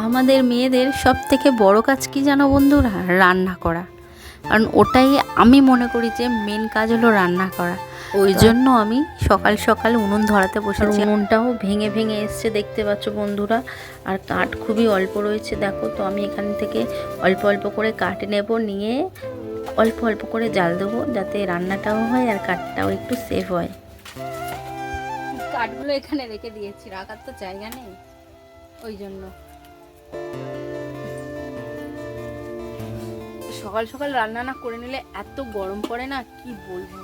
আমাদের মেয়েদের সবথেকে বড় কাজ কি জানো বন্ধুরা? রান্না করা। কারণ ওটাই আমি মনে করি যে মেন কাজ হলো রান্না করা। ওই জন্য আমি সকাল সকাল উনুন ধরাতে বসেছি। উনুনটাও ভেঙে ভেঙে এসছে দেখতে পাচ্ছ বন্ধুরা, আর কাঠ খুবই অল্প রয়েছে দেখো। তো আমি এখান থেকে অল্প অল্প করে কাঠ নেব, নিয়ে অল্প অল্প করে জাল দেবো, যাতে রান্নাটাও হয় আর কাঠটাও একটু সেভ হয়। কাঠগুলো এখানে রেখে দিয়েছি, রাখার তো জায়গা নেই, ওই জন্য। সকাল সকাল রান্না না করে নিলে এত গরম পড়ে না, কি বলবো।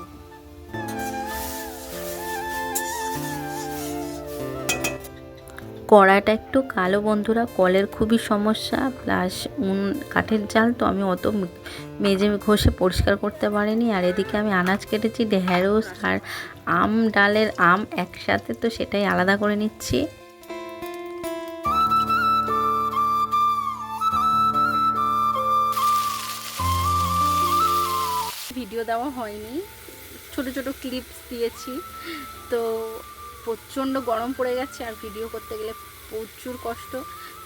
কড়াটা একটু কালো বন্ধুরা, কলের খুবই সমস্যা, প্লাস কাঠের জাল তো আমি অত মেজে ঘষে পরিষ্কার করতে পারিনি। আর এদিকে আমি আনাজ কেটেছি, ঢেঁড়স আর ডালের আম একসাথে, তো সেটাই আলাদা করে নিচ্ছি। ভিডিও দেওয়া হয়নি, ছোট ছোট ক্লিপস দিয়েছি। তো প্রচণ্ড গরম পড়ে গেছে, আর ভিডিও করতে গেলে প্রচুর কষ্ট।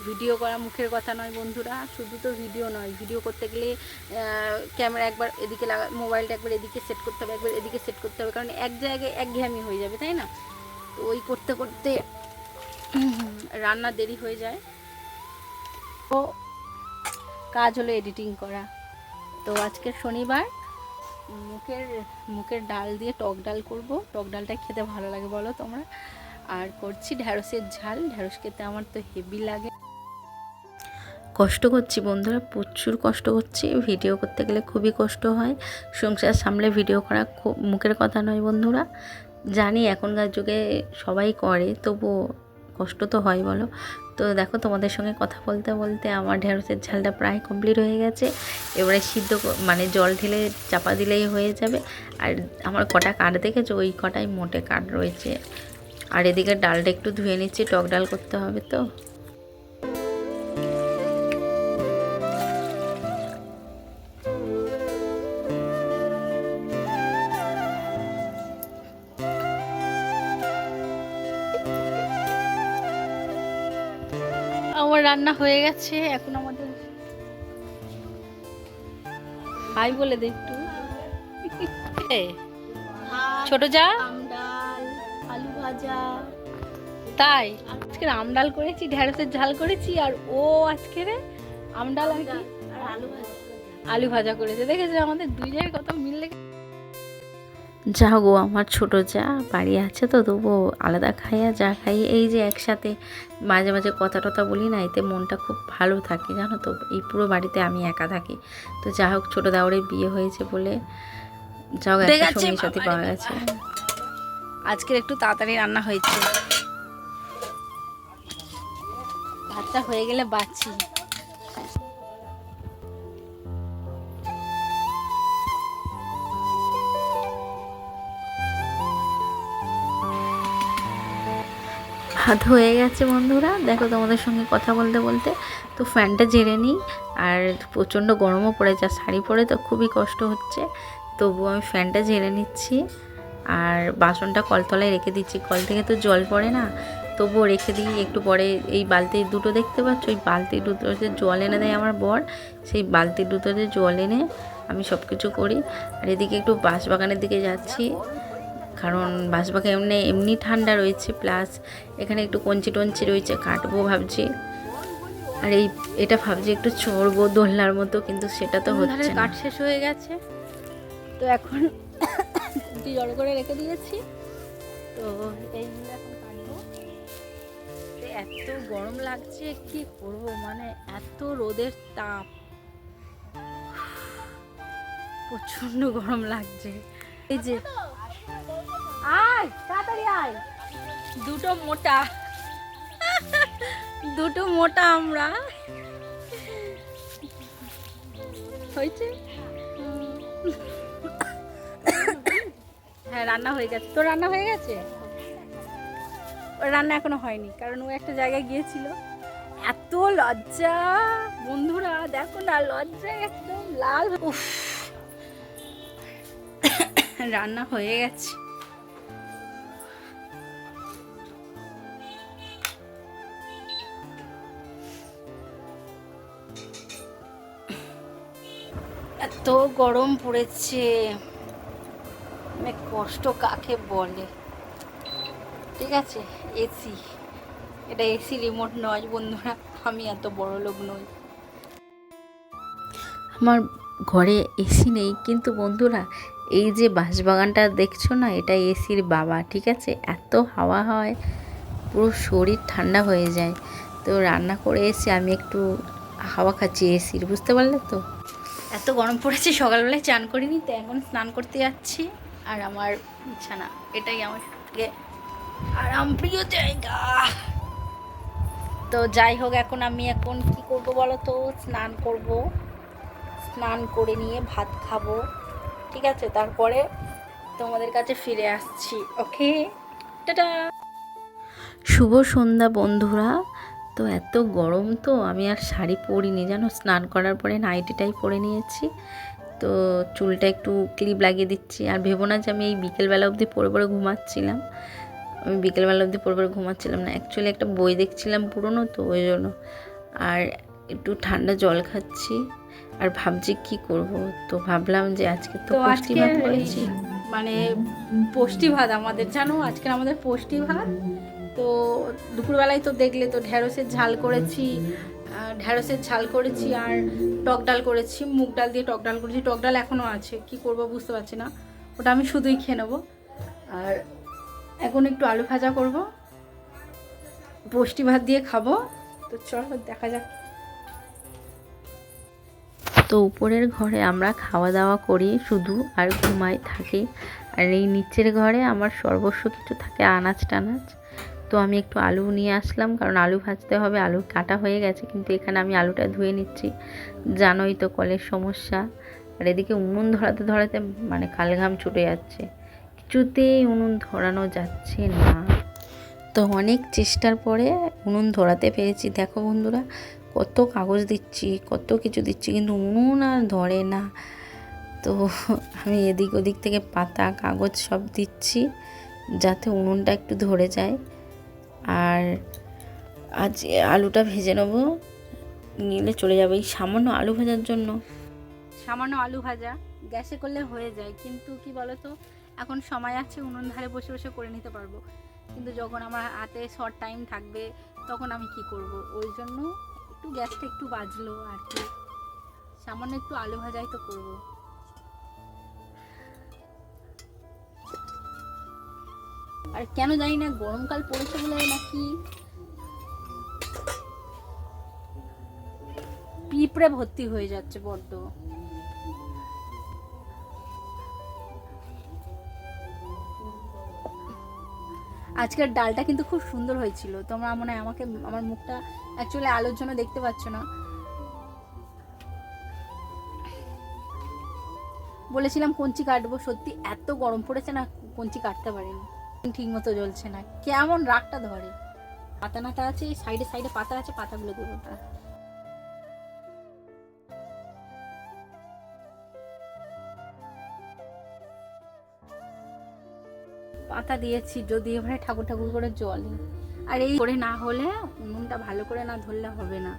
ভিডিও করা মুখের কথা নয় বন্ধুরা, শুধু তো ভিডিও নয়, ভিডিও করতে গেলে ক্যামেরা একবার এদিকে মোবাইলটা একবার এদিকে সেট করতে হবে, একবার এদিকে সেট করতে হবে, কারণ এক জায়গায় একঘেয়েমি হয়ে যাবে, তাই না? তো ওই করতে করতে রান্না দেরি হয়ে যায়। তো কাজ হলো এডিটিং করা। তো আজকে শনিবার, মুখের ডাল দিয়ে টক ডাল করব। টক ডালটা খেতে ভালো লাগে বলো তোমরা। আর করছি ঢ্যাঁড়সের ঝাল। ঢ্যাঁড়স খেতে আমার তো হেভি লাগে। কষ্ট করছি বন্ধুরা, প্রচুর কষ্ট করছি। ভিডিও করতে গেলে খুবই কষ্ট হয়। সংসার সামলে ভিডিও করা খুব মুখের কথা নয় বন্ধুরা। জানি এখনকার যুগে সবাই করে, তবুও কষ্ট তো হয় বলো। তো দেখো, তোমাদের সঙ্গে কথা বলতে বলতে আমার ঢ্যাঁড়সের ঝালটা প্রায় কমপ্লিট হয়ে গেছে। এবারে সিদ্ধ মানে জল ঢেলে চাপা দিলেই হয়ে যাবে। আর আমার কটা কাঠ দেখেছো, ওই কটাই মোটে কাঠ রয়েছে। আর এদিকে ডালটা একটু ধুয়ে নিচ্ছি, টক ডাল করতে হবে তো। আমার রান্না হয়ে গেছে, এখন আমাদের হাই বলে দে একটু। ছোট যা আমডাল, আলু ভাজা। তাই আজকে আমডাল করেছি, ঢ্যাঁড়সের ঝাল করেছি, আর ও আজকে আমডাল আর কি আলু ভাজা করেছে। দেখেছে আমাদের দুই জায়গায় কত মিল লেগে। যা গো, আমার ছোট যা বাড়ি আছে তো, তবুও আলাদা খাইয়া যা খাই, এই যে একসাথে মাঝে মাঝে কথা টথা বলি না, এতে মনটা খুব ভালো থাকে জানো তো। এই পুরো বাড়িতে আমি একা থাকি। তো যা হোক, ছোটো দাওয়ারের বিয়ে হয়েছে বলে যা হোক একটা সঙ্গী সাথী পাওয়া গেছে। আজকের একটু তাড়াতাড়ি রান্না হয়েছে, ভাতটা হয়ে গেলে বাঁচি। ভাত হয়ে গেছে বন্ধুরা, দেখো তোমাদের সঙ্গে কথা বলতে বলতে। তো ফ্যানটা ঝেড়ে নিই, আর প্রচণ্ড গরমও পড়ে যা শাড়ি পরে তো খুবই কষ্ট হচ্ছে, তবুও আমি ফ্যানটা ঝেড়ে নিচ্ছি। আর বাসনটা কলতলায় রেখে দিচ্ছি, কল থেকে তো জল পড়ে না, তবুও রেখে দিই। একটু পরে এই বালতি দুটো দেখতে পাচ্ছ, ওই বালতি দুটোতে জল এনে দেয় আমার বর, সেই বালতি দুটোতে জল এনে আমি সব কিছু করি। আর এদিকে একটু বাঁশবাগানের দিকে যাচ্ছি, কারণ বাঁশবাগান এমনি ঠান্ডা রয়েছে, প্লাস এখানে একটু কঞ্চি টঞ্চি রয়েছে, কাটবো ভাবছি। আর এটা ভাবছি একটু চড়বো দোলনার মতো, কিন্তু সেটা তো হচ্ছে না। কাঠ শেষ হয়ে গেছে, তো এখন জড়ো করে রেখে দিয়েছি। তো এইগুলো এখন কাটবো। এত গরম লাগছে, কি করব, মানে এত রোদের তাপ, প্রচন্ড গরম লাগছে। এই যে আয় তাড়াতাড়ি আয়, দুটো মোটা আমরা হয়েছে। হ্যাঁ, রান্না হয়ে গেছে। তো রান্না হয়ে গেছে, রান্না এখনো হয়নি, কারণ ও একটা জায়গায় গিয়েছিল। এত লজ্জা বন্ধুরা, দেখো না, লজ্জায় একদম লাল। উফ, রান্না হয়ে গেছে। এত গরম পড়েছে, মানে কষ্ট কাকে বলে। ঠিক আছে, এসি, এটা এসি রিমোট নয় বন্ধুরা, আমি এত বড় লোক নই। আমার ঘরে এসি নেই, কিন্তু বন্ধুরা এই যে বাঁশবাগানটা দেখছো না, এটা এসির বাবা। ঠিক আছে, এত হাওয়া হয়, পুরো শরীর ঠান্ডা হয়ে যায়। তো রান্না করে এসে আমি একটু হাওয়া খাচ্ছি এসির, বুঝতে পারলে তো। এত গরম পড়েছে, সকালবেলায় চান করিনি, তো এখন স্নান করতে যাচ্ছি। আর আমার বিছানা, এটাই আমার সবথেকে আরাম প্রিয় জায়গা। তো যাই হোক, এখন কি করব বলো তো, স্নান করব, স্নান করে নিয়ে ভাত খাবো। ঠিক আছে, তারপরে তোমাদের কাছে ফিরে আসছি। ওকে, টাটা। শুভ সন্ধ্যা বন্ধুরা। তো এত গরম, তো আমি আর শাড়ি পরিনি জানো, স্নান করার পরে নাইটিটাই পরে নিয়েছি। তো চুলটা একটু ক্লিপ লাগিয়ে দিচ্ছি। আর ভেবো না যে আমি এই বিকেলবেলা অবধি পরে পরে ঘুমাচ্ছিলাম। আমি বিকেলবেলা অবধি পরে পরে ঘুমাচ্ছিলাম না, অ্যাকচুয়ালি একটা বই দেখছিলাম পুরনো, তো ওই জন্য। আর একটু ঠান্ডা জল খাচ্ছি, আর ভাবছি কি করব। তো ভাবলাম যে আজকে তো পুষ্টি ভাত করেছি, মানে পুষ্টি ভাত আমাদের, জানো আজকে আমাদের পুষ্টি ভাত। তো দুপুরবেলায় তো দেখলে তো ঢ্যাঁড়সের ঝাল করেছি, আর টক ডাল করেছি, মুগ ডাল দিয়ে টক ডাল করেছি। টক ডাল এখনও আছে, কি করব বুঝতে পারছি না, ওটা আমি শুধুই খেয়ে নেবো। আর এখন একটু আলু ভাজা করব, পুষ্টি ভাত দিয়ে খাবো। তো চলো দেখা যাক। তো উপরের ঘরে আমরা খাওয়া দাওয়া করি শুধু, আর ঘুমাই থাকি। আর এই নিচের ঘরে আমার সর্বস্ব কিছু থাকে, আনাজ টানাজ। তো আমি একটু আলু নিয়ে আসলাম, কারণ আলু ভাজতে হবে। আলু কাটা হয়ে গেছে, কিন্তু এখানে আমি আলুটা ধুয়ে নিচ্ছি, জানোই তো কলের সমস্যা। আর এদিকে উনুন ধরাতে ধরাতে মানে কালঘাম ছুটে যাচ্ছে, কিছুতেই উনুন ধরানো যাচ্ছে না। তো অনেক চেষ্টার পরে উনুন ধরাতে পেরেছি। দেখো বন্ধুরা, কত কাগজ দিচ্ছি, কত কিছু দিচ্ছি, কিন্তু উনুন আর ধরে না। তো আমি এদিক ওদিক থেকে পাতা কাগজ সব দিচ্ছি, যাতে উনুনটা একটু ধরে যায়। আর আজ আলুটা ভেজে নেবো, নিলে চলে যাবে। এই সামান্য আলু ভাজার জন্য, সামান্য আলু ভাজা গ্যাসে করলে হয়ে যায়, কিন্তু কি বলতো, এখন সময় আছে, উনুন ধারে বসে বসে করে নিতে পারবো। কিন্তু যখন আমার হাতে শর্ট টাইম থাকবে, তখন আমি কি করব, ওই জন্য একটু গ্যাসটা একটু বাজলো আর কি। সামান্য একটু আলু ভাজাই তো করব। আর কেন জানি না, গরমকাল পড়েছে বলে নাকি পিঁপড়ে ভর্তি হয়ে যাচ্ছে বড্ড। আজকের ডালটা কিন্তু খুব সুন্দর হয়েছিল। তোমরা মনে হয় আমার মুখটা অ্যাকচুয়ালি আলোর জন্য দেখতে পাচ্ছ না। বলেছিলাম কঞ্চি কাটবো, সত্যি এত গরম পড়েছে না, কঞ্চি কাটতে পারিনি, ঠিক মতো জ্বলছে না, কেমন রাগটা ধরে। পাতা নাতা আছে, সাইডে সাইডে পাতা আছে, পাতাগুলো দেবো। পাতা দিয়েছি, যদি এবারে ঠাকুর ঠাকুর করে জলে। আর এই করে না হলে, উনুনটা ভালো করে না ধরলে হবে না।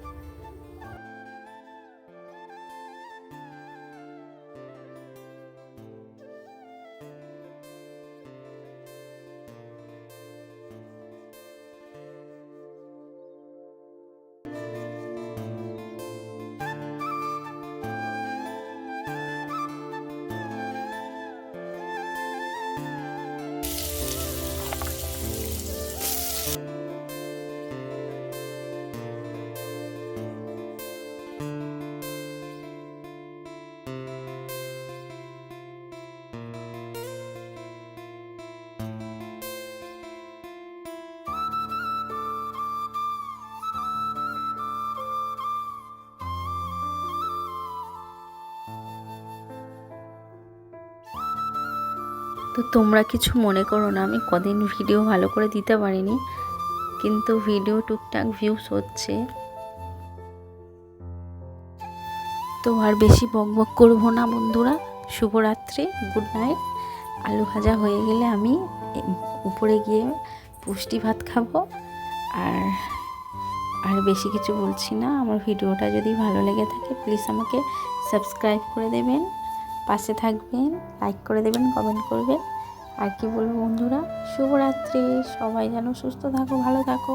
তো তোমরা কিছু মনে করো না, আমি কদিন ভিডিও ভালো করে দিতে পারিনি, কিন্তু ভিডিও টুকটাক ভিউস হচ্ছে। তো আর বেশি বক বক করবো না বন্ধুরা, শুভরাত্রি, গুড নাইট। আলু ভাজা হয়ে গেলে আমি উপরে গিয়ে পুষ্টি ভাত খাবো। আর আর বেশি কিছু বলছি না। আমার ভিডিওটা যদি ভালো লেগে থাকে প্লিজ আমাকে সাবস্ক্রাইব করে দেবেন, পাশে থাকবেন, লাইক করে দেবেন, কমেন্ট করবেন। আর কি বলবো বন্ধুরা, শুভরাত্রি। সবাই যেন সুস্থ থাকো, ভালো থাকো।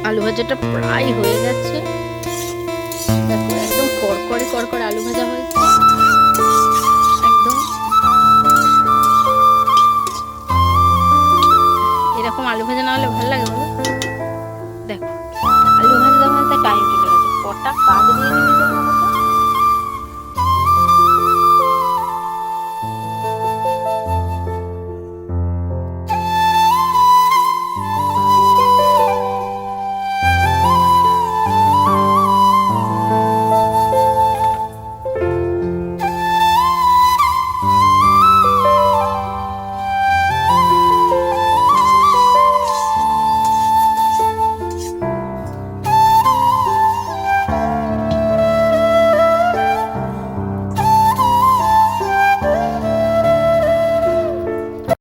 আলু ভাজাটা প্রায় হয়ে গেছে।